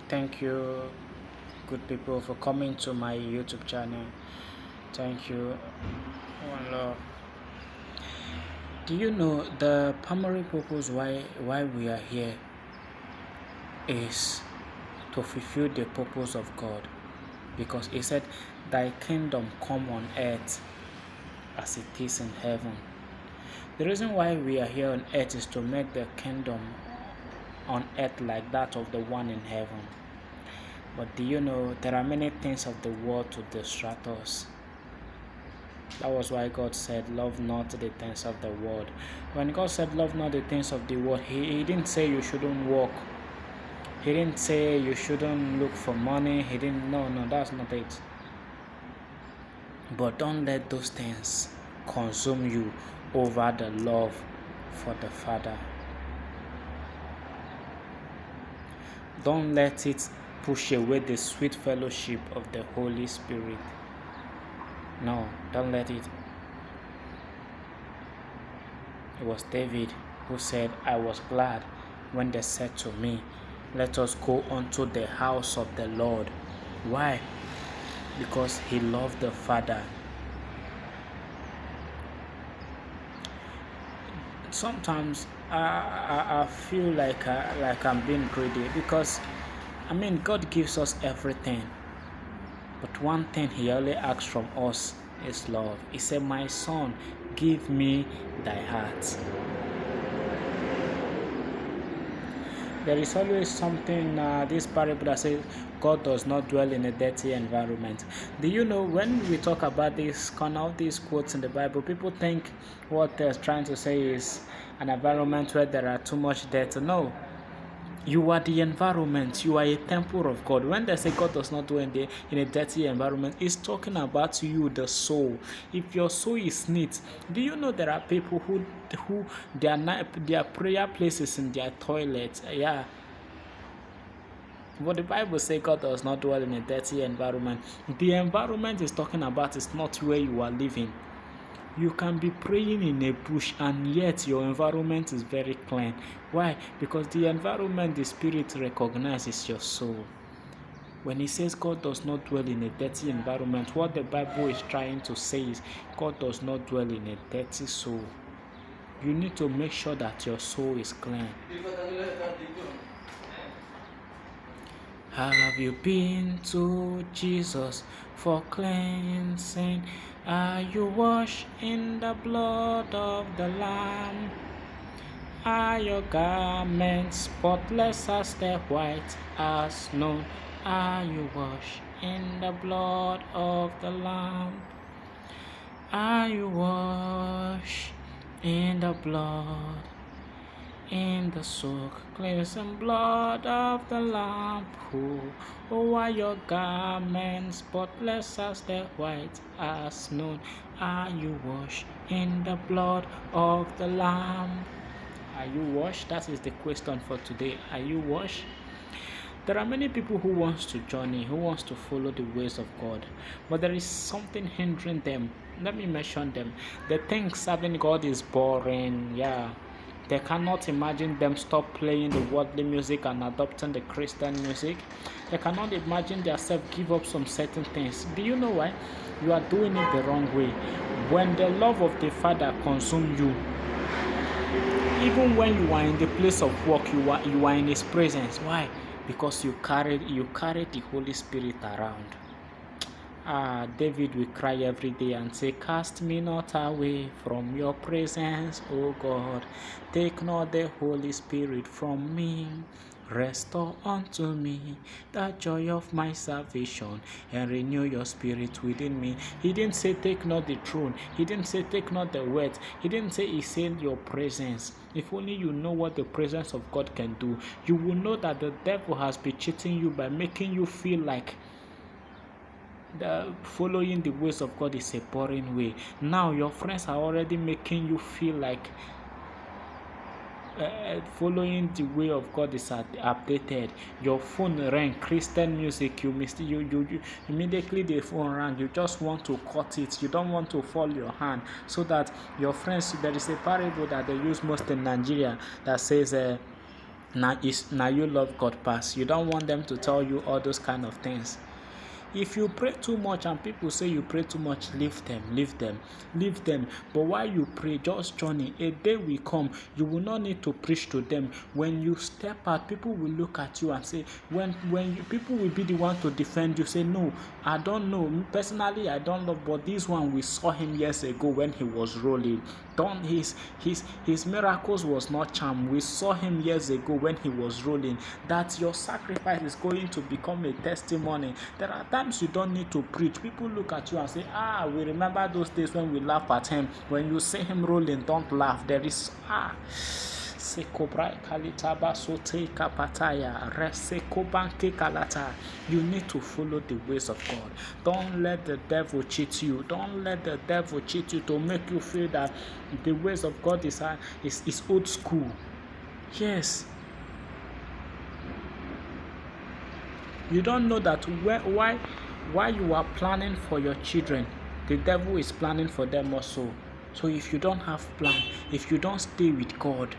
Thank you, good people, for coming to my YouTube channel. Thank you. One love. Do you know the primary purpose why we are here is to fulfill the purpose of God? Because He said, "Thy kingdom come on earth as it is in heaven." The reason why we are here on earth is to make the kingdom on earth like that of the one in heaven. But do you know there are many things of the world to distract us? That was why God said, "Love not the things of the world." When God said, "Love not the things of the world," He didn't say you shouldn't work. He didn't say you shouldn't look for money. He didn't. No, that's not it. But don't let those things consume you over the love for the Father. Don't let it push away the sweet fellowship of the Holy Spirit. No, don't let it. It was David who said, "I was glad when they said to me, 'Let us go unto the house of the Lord.'" Why? Because he loved the Father. Sometimes I feel like I'm being greedy because God gives us everything, but one thing He only asks from us is love. He said, "My son, give me thy heart." There is always something, this parable that says God does not dwell in a dirty environment. Do you know, when we talk about this these quotes in the Bible, people think what they're trying to say is an environment where there are too much dirt. No. You are the environment. You are a temple of God. When they say God does not dwell in a dirty environment, it's talking about you, the soul. If your soul is neat, do you know there are people who their prayer places in their toilets? Yeah. But the Bible says God does not dwell in a dirty environment. The environment is talking about is not where you are living. You can be praying in a bush and yet your environment is very clean. Why? Because the environment the Spirit recognizes your soul. When He says God does not dwell in a dirty environment, what the Bible is trying to say is God does not dwell in a dirty soul. You need to make sure that your soul is clean. Have you been to Jesus for cleansing? Are you washed in the blood of the Lamb? Are your garments spotless as the white as snow? Are you washed in the blood of the Lamb? Are you washed in the blood, in the soak, cleansing blood of the Lamb? Oh, are your garments spotless as the white as snow? Are you washed in the blood of the Lamb? Are you washed? That is the question for today. Are you washed? There are many people who wants to journey, who wants to follow the ways of God, but there is something hindering them. Let me mention them. They think serving God is boring. Yeah. They cannot imagine them stop playing the worldly music and adopting the Christian music. They cannot imagine themselves give up some certain things. Do you know why? You are doing it the wrong way. When the love of the Father consumes you, even when you are in the place of work, you are in His presence. Why? Because you carry the Holy Spirit around. David will cry every day and say, "Cast me not away from your presence, O God. Take not the Holy Spirit from me. Restore unto me the joy of my salvation and renew your spirit within me." He didn't say take not the throne. He didn't say take not the wealth. He said your presence. If only you know what the presence of God can do, you will know that the devil has been cheating you by making you feel like following the ways of God is a boring way. Now your friends are already making you feel like following the way of God is updated. Your phone rang, Christian music, you immediately the phone rang, you just want to cut it, you don't want to fall your hand, so that your friends, there is a parable that they use most in Nigeria that says Now you love God pass. You don't want them to tell you all those kind of things. If you pray too much and people say you pray too much, leave them, leave them, leave them. But while you pray, just join in. A day will come, you will not need to preach to them. When you step out, people will look at you and say, people will be the one to defend you. Say, no, I don't know. Personally, I don't know, but this one, we saw him years ago when he was rolling. His miracles was not charm. We saw him years ago when he was rolling. That your sacrifice is going to become a testimony. There are times you don't need to preach. People look at you and say, we remember those days when we laugh at him. When you see him rolling, don't laugh. There is you need to follow the ways of God. Don't let the devil cheat you. Don't let the devil cheat you to make you feel that the ways of God is old school. Yes. You don't know that why you are planning for your children, the devil is planning for them also. So if you don't have plan, if you don't stay with God,